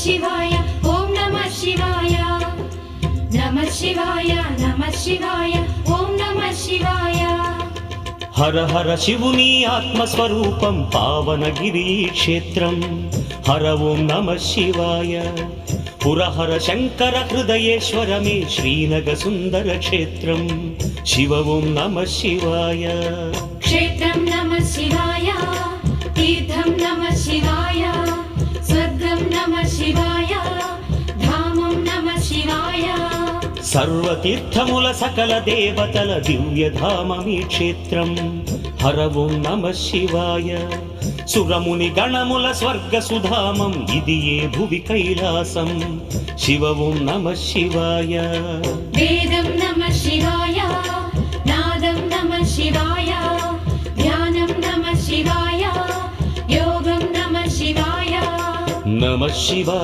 शिवाय ओम नमः शिवाय नमः शिवाय नमः शिवाय ओम नमः शिवाय हर हर शिवुनी आत्मस्वरूपं पावनगिरी क्षेत्रं हर ओं नमः शिवाय पुरहर शंकर हृदयेश्वर मे श्रीनग सुंदर क्षेत्रं शिव ओं नमः शिवाय क्षेत्रं नमः शिवाय तीर्थं नमः शिवाय स्वर्गं नमः शिवाय धामं नमः शिवाय सर्वतीर्थमुल सकल देवतल दिव्यधाममी क्षेत्रं हर ओं नमः शिवाय सुरमुनि गणमुल स्वर्ग सुधामं इदिये भुवि कैलासं शिव ओं नमः शिवाय वेदं नमः शिवाय नादं नमः शिवाय ध्यानं नमः शिवाय योगं नमः शिवाय नमः शिवाय।